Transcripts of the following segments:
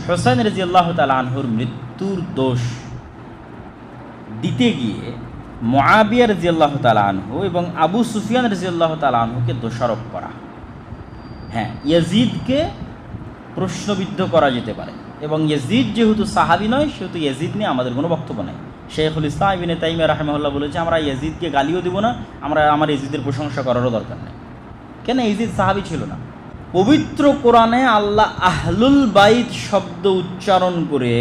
হোসাইন রাদিয়াল্লাহু তাআলা আনহুর মৃত্যুর দোষ দিতে গিয়ে মুআবিয়া রাদিয়াল্লাহু তাআলা আনহু এবং আবু সুফিয়ান রাদিয়াল্লাহু তাআলা আনহুকে দোষারোপ করা। হ্যাঁ, ইয়াজিদকে প্রশ্নবিদ্ধ করা যেতে পারে, এবং ইয়াজিদ যেহেতু সাহাবী নয় সেহেতু ইয়াজিদ নিয়ে আমাদের কোনো বক্তব্য নাই। শাইখুল ইসলাম ইবনে তাইমিয়া রাহিমাহুল্লাহ বলেছে, আমরা ইয়াজিদকে গালিও দিব না, আমার ইয়াজিদের প্রশংসা করারও দরকার নেই। কেন? ইয়াজিদ সাহাবী ছিল না। পবিত্র কোরআনে আল্লাহ আহলুল বাইত শব্দ উচ্চারণ করে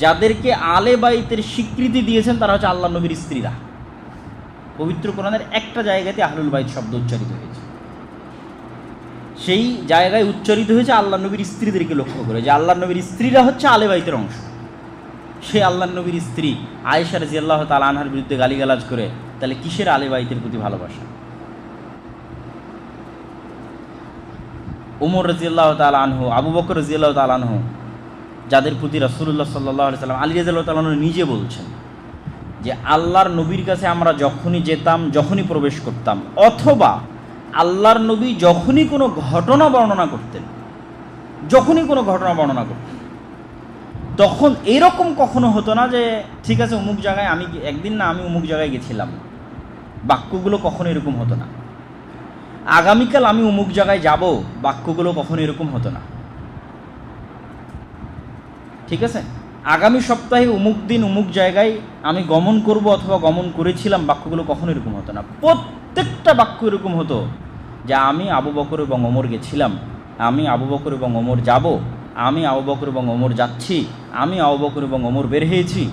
যাদেরকে আলে বাইতের স্বীকৃতি দিয়েছেন তারা হচ্ছে আল্লাহ নবীর স্ত্রীরা। পবিত্র কোরআনের একটা জায়গাতে আহলুল বাইত শব্দ উচ্চারিত হয়েছে, সেই জায়গায় উচ্চারিত হয়েছে আল্লাহ নবীর স্ত্রীদেরকে লক্ষ্য করে, যে আল্লাহ নবীর স্ত্রীরা হচ্ছে আলে বাইতের অংশ। সে আল্লাহ নবীর স্ত্রী আয়েশা রাদিয়াল্লাহু তাআলা আনহার বিরুদ্ধে গালিগালাজ করে, তাহলে কিসের আলে বাইতের প্রতি ভালোবাসা? উমর রাদিয়াল্লাহু তাআলা আনহু, আবু বকর রাদিয়াল্লাহু তাআলা আনহু, যাদের প্রতি রাসূলুল্লাহ সাল্লাল্লাহু আলাইহি সাল্লাম, আলী রাদিয়াল্লাহু তাআলা আনহু নিজে বলছেন যে আল্লাহর নবীর কাছে আমরা যখনই যেতাম, যখনই প্রবেশ করতাম, অথবা আল্লাহর নবী যখনই কোনো ঘটনা বর্ণনা করতেন, তখন এরকম কখনো হতো না যে ঠিক আছে অমুক জায়গায় আমি অমুক জায়গায় গেছিলাম। বাক্যগুলো কখনো এরকম হতো না। আগামীকাল আমি অমুক জায়গায় যাব, বাক্যগুলো কখনো এরকম হতো না। ঠিক আছে, আগামী সপ্তাহে অমুক দিন অমুক জায়গায় আমি গমন করব অথবা গমন করেছিলাম, বাক্যগুলো কখনো এরকম হতো না। প্রত্যেকটা বাক্য এরকম হতো যে আমি আবু বকর এবং ওমর গেছিলাম, আমি আবু বকর এবং ওমর যাব, আমি আবু বকর এবং ওমর যাচ্ছি, আমি আবু বকর এবং ওমর বের হয়েছি।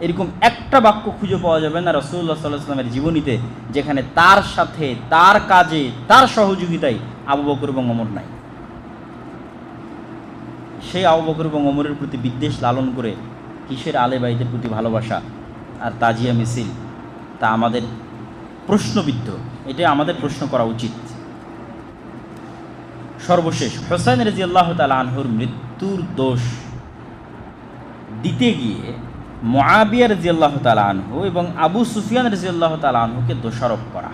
এরকম একটা বাক্য খুঁজে পাওয়া যাবে না রাসূলুল্লাহ সাল্লাল্লাহু আলাইহি ওয়াসাল্লামের জীবনীতে যেখানে তার সাথে, তার কাজে, তার সহযোগিতায় আবু বকর এবং ওমর নাই। সেই আবু বকর এবং ওমরের প্রতি বিদ্বেষ লালন করে কিসের আলে বাইতের প্রতি ভালোবাসা আর তাজিয়া মিছিল, তা আমাদের প্রশ্নবিদ্ধ। এটা আমাদের প্রশ্ন করা উচিত। সর্বশেষ, হোসাইন রাদিয়াল্লাহু তাআলা আনহুর মৃত্যুর দোষ দিতে গিয়ে মুআবিয়া রাদিয়াল্লাহু তাআলা আনহু এবং আবু সুফিয়ান রাদিয়াল্লাহু তাআলা আনহুকে দোষারোপ করা।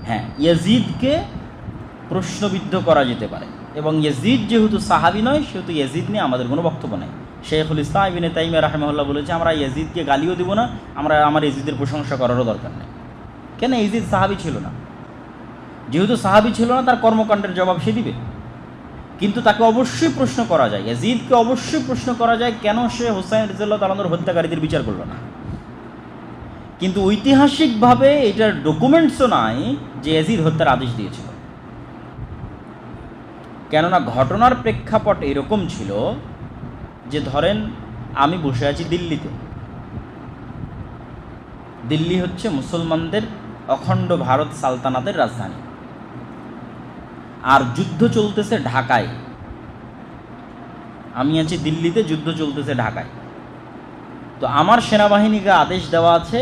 হ্যাঁ, ইয়াজিদকে প্রশ্নবিদ্ধ করা যেতে পারে, এবং ইয়াজিদ যেহেতু সাহাবী নয় সেহেতু ইয়াজিদ নিয়ে আমাদের কোনো বক্তব্য নাই। শাইখুল ইসলাম ইবনে তাইমিয়া রাহিমাহুল্লাহ বলেছে, আমরা ইয়াজিদকে গালিও দিব না, আমার ইয়াজিদের প্রশংসা করারও দরকার নেই। কেন? ইয়াজিদ সাহাবী ছিল না। যেহেতু সাহাবী ছিল না, তার কর্মকাণ্ডের জবাব সে দিবে, কিন্তু তাকে অবশ্যই প্রশ্ন করা যায়, ইয়াজিদকে অবশ্যই প্রশ্ন করা যায় কেন সে হোসাইন রাদিয়াল্লাহু তাআলা আনহুর হত্যাকারীদের বিচার করল না। কিন্তু ঐতিহাসিকভাবে এটার ডকুমেন্টসও নাই যে ইয়াজিদ হত্যার আদেশ দিয়েছিল। কেননা ঘটনার প্রেক্ষাপট এরকম ছিল যে ধরেন আমি বসে আছি দিল্লিতে, দিল্লি হচ্ছে মুসলমানদের অখণ্ড ভারত সালতানাতের রাজধানী, আর যুদ্ধ চলতেছে ঢাকায়। আমি আছি দিল্লিতে, যুদ্ধ চলতেছে ঢাকায়। তো আমার সেনাবাহিনীকে আদেশ দেওয়া আছে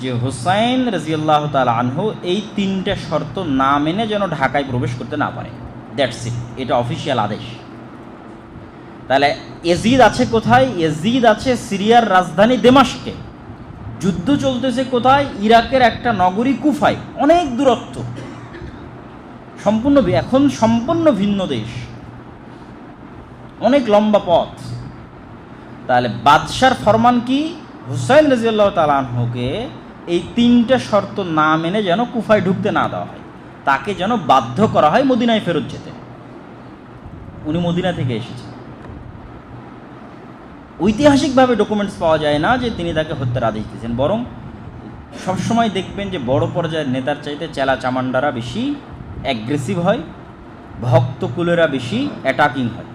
যে হোসাইন রাদিয়াল্লাহু তাআলা আনহু এই 3টে শর্ত না মেনে যেন ঢাকায় প্রবেশ করতে না পারে। দ্যাটস ইট, এটা অফিসিয়াল আদেশ। তাহলে ইয়াজিদ আছে কোথায়? ইয়াজিদ আছে সিরিয়ার রাজধানী দেমাশকে। যুদ্ধ চলতেছে কোথায়? ইরাকের একটা নগরী কুফায়, অনেক দূরত্ব, এখন সম্পূর্ণ ভিন্ন দেশ, অনেক লম্বা পথ। তাহলে বাদশার ফরমান কি? হুসাইন রাদিয়াল্লাহু তাআলা আনহুকে এই 3টে শর্ত না মেনে যেন কুফায় ঢুকতে না দেওয়া হয়, তাকে যেন বাধ্য করা হয় মদিনায় ফেরত যেতে। উনি মদিনা থেকে এসেছেন। ঐতিহাসিকভাবে ডকুমেন্টস পাওয়া যায় না যে তিনি তাকে হত্যার আদেশ দিয়েছেন, বরং সবসময় দেখবেন যে বড় পর্যায়ের নেতার চাইতে চেলা চামান্ডারা বেশি অ্যাগ্রেসিভ হয়, ভক্তকুলেরা বেশি অ্যাটাকিং হয়।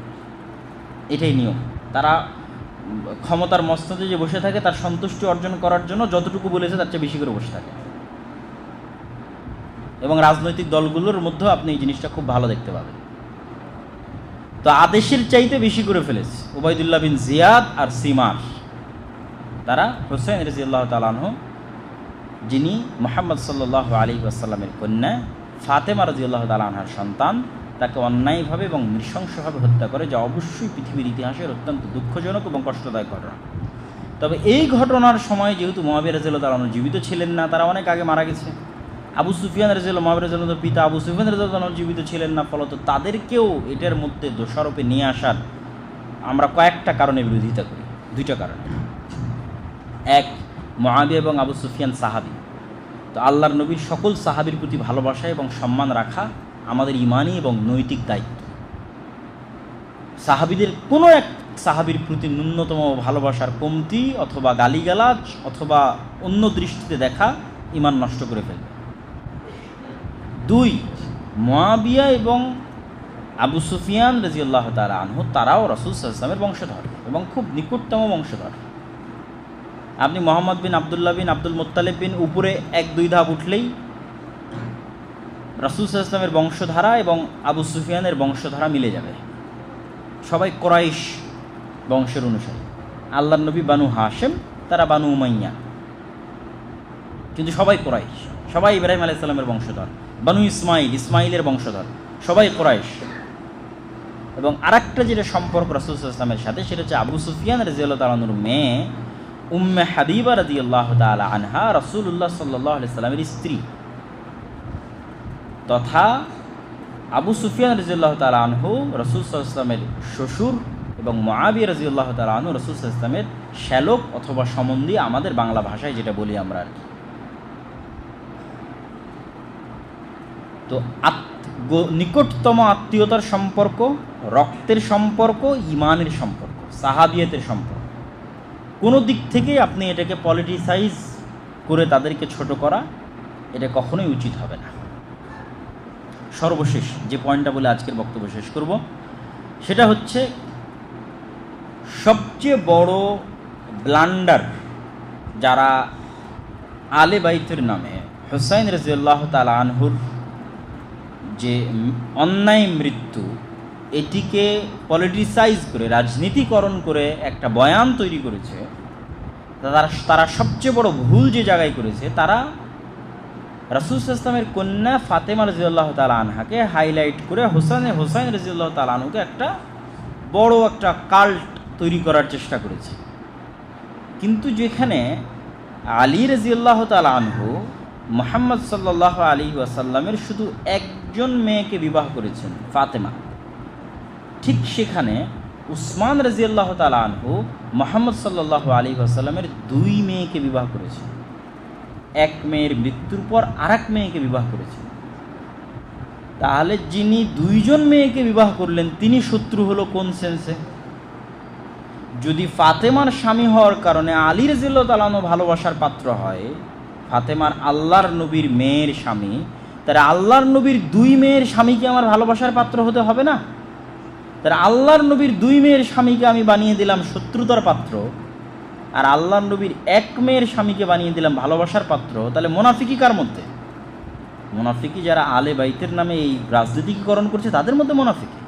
এটাই নিয়ম। তারা ক্ষমতার মস্তদে যে বসে থাকে তার সন্তুষ্টি অর্জন করার জন্য যতটুকু বলেছে তার চেয়ে বেশি করে বসে থাকে। এবং রাজনৈতিক দলগুলোর মধ্যেও আপনি এই জিনিসটা খুব ভালো দেখতে পাবেন। তো আদেশের চাইতে বেশি করে ফেলেছে উবাইদুল্লাহ বিন জিয়াদ আর সিমার। তারা হোসেন রাদিয়াল্লাহু তাআলা আনহু, যিনি মুহাম্মদ সাল্লাল্লাহু আলাইহি ওয়াসাল্লামের কন্যা ফাতেমা রাদিয়াল্লাহু তাআলা আনহার সন্তান, তাকে অন্যায়ভাবে এবং নৃশংসভাবে হত্যা করে, যা অবশ্যই পৃথিবীর ইতিহাসের অত্যন্ত দুঃখজনক এবং কষ্টদায়ক ঘটনা। তবে এই ঘটনার সময় যেহেতু মুআবিয়া রাদিয়াল্লাহু তাআলা আনহু জীবিত ছিলেন না, তারা অনেক আগে মারা গেছে। আবু সুফিয়ান রাদিয়াল্লাহু, মুআবিয়া রাদিয়াল্লাহু তাআলার পিতা আবু সুফিয়ান রাদিয়াল্লাহু তাআলা জীবিত ছিলেন না, ফলত তাদেরকেও এটার মধ্যে দোষারোপে নিয়ে আসার আমরা কয়েকটা কারণে বিরোধিতা করি, দুইটা কারণে। এক, মুআবিয়া এবং আবু সুফিয়ান সাহাবী, তো আল্লাহর নবীর সকল সাহাবীর প্রতি ভালোবাসা এবং সম্মান রাখা আমাদের ইমানি এবং নৈতিক দায়িত্ব। সাহাবীদের কোনো এক সাহাবীর প্রতি ন্যূনতম ভালোবাসার কমতি অথবা গালিগালাজ অথবা অন্য দৃষ্টিতে দেখা ঈমান নষ্ট করে ফেলবে। দুই, মুআবিয়া এবং আবু সুফিয়ান রাদিয়াল্লাহু তাআলা আনহু তারাও রাসূল সাল্লাল্লাহু আলাইহি ওয়াসাল্লামের বংশধর এবং খুব নিকটতম বংশধর। আপনি মোহাম্মদ বিন আবদুল্লাহ বিন আব্দুল মুত্তালিব বিন উপরে 1-2 ধাপ উঠলেই রাসূল সাল্লাল্লাহু আলাইহি ওয়াসাল্লামের বংশধারা এবং আবু সুফিয়ানের বংশধারা মিলে যাবে। সবাই কুরাইশ বংশের অনুসারী। আল্লাহর নবী বানু হাশেম, তারা বানু উমাইয়া, কিন্তু সবাই কুরাইশ, সবাই ইব্রাহিম আলাইহিস সালামের বংশধর। বানু ইসমাইল, ইসমাইলের বংশধর, সবাই কুরাইশ। এবং আরেকটা যেটা সম্পর্ক রাসূল সাল্লাল্লাহু আলাইহি ওয়াসাল্লামের সাথে, সেটা হচ্ছে আবু সুফিয়ান রাদিয়াল্লাহু তাআলা আনহুর মেয়ে উম্মে হাবিবা রাদিয়াল্লাহু তাআলা আনহা রাসূলুল্লাহ সাল্লাল্লাহু আলাইহি সাল্লামের স্ত্রী, তথা আবু সুফিয়ান রাদিয়াল্লাহু তাআলা আনহু রাসূল সাল্লাল্লাহু আলাইহি ওয়াসাল্লামের শ্বশুর এবং মুআবিয়া রাদিয়াল্লাহু তাআলা আনহু রাসূল সাল্লাল্লাহু আলাইহি ওয়াসাল্লামের শ্যালক অথবা সম্বন্ধী, আমাদের বাংলা ভাষায় যেটা বলি আমরা আর কি। তো নিকটতম আত্মীয়তার সম্পর্ক, রক্তের সম্পর্ক, ইমানের সম্পর্ক, সাহাবিয়াতের সম্পর্ক, কোনো দিক থেকে আপনি এটাকে পলিটিসাইজ করে তাদেরকে ছোট করা, এটা কখনোই উচিত হবে না। সর্বশেষ যে পয়েন্টটা বলে আজকের বক্তব্য শেষ করব, সেটা হচ্ছে সবচেয়ে বড় ব্লান্ডার যারা আলে বাইতের নামে হুসাইন রাদিয়াল্লাহু তাআলা আনহুর যে অন্যায় মৃত্যু, এটিকে পলিটিসাইজ করে, রাজনীতিকরণ করে একটা বয়ান তৈরি করেছে, তারা সবচেয়ে বড় ভুল যে জায়গায় করেছে, তারা রাসূল সাল্লাল্লাহু আলাইহি ওয়াসাল্লামের কন্যা ফাতেমা রাদিয়াল্লাহু তাআলা আনহাকে হাইলাইট করে হুসাইন রাদিয়াল্লাহু তাআলা আনহুকে একটা বড় একটা কাল্ট তৈরি করার চেষ্টা করেছে। কিন্তু যেখানে আলী রাদিয়াল্লাহু তাআলা আনহু মুহাম্মদ সাল্লাল্লাহু আলাইহি ওয়াসাল্লামের শুধু একজন মেয়েকে বিবাহ করেছেন, ফাতেমা, ঠিক সেখানে উসমান রাদিয়াল্লাহু তাআলা আনহু মুহাম্মদ সাল্লাল্লাহু আলাইহি ওয়াসাল্লামের 2 মেয়েকে বিবাহ করেছেন। এক মেয়ের মৃত্যুর পর আরেক মেয়েকে বিবাহ করেছেন। তাহলে যিনি 2জন মেয়েকে বিবাহ করলেন, তিনি শত্রু হলো কোন সেন্সে? যদি ফাতেমার স্বামী হওয়ার কারণে আলী রাদিয়াল্লাহু তাআলা আনহু ভালোবাসার পাত্র হয়, ফাতেমার আল্লাহর নবীর মেয়ের স্বামী, তাহলে আল্লাহর নবীর 2 মেয়ের স্বামীকে আমার ভালোবাসার পাত্র হতে হবে না? তাহলে আল্লাহর নবীর 2 মেয়ের স্বামীকে আমি বানিয়ে দিলাম শত্রুতার পাত্র, আর আল্লাহর নবীর 1 মেয়ের স্বামীকে বানিয়ে দিলাম ভালোবাসার পাত্র। তাহলে মুনাফিকি কার মধ্যে? মুনাফিকি যারা আলে বাইতের নামে এই রাজনীতিকরণ করছে, তাদের মধ্যে মুনাফিকি।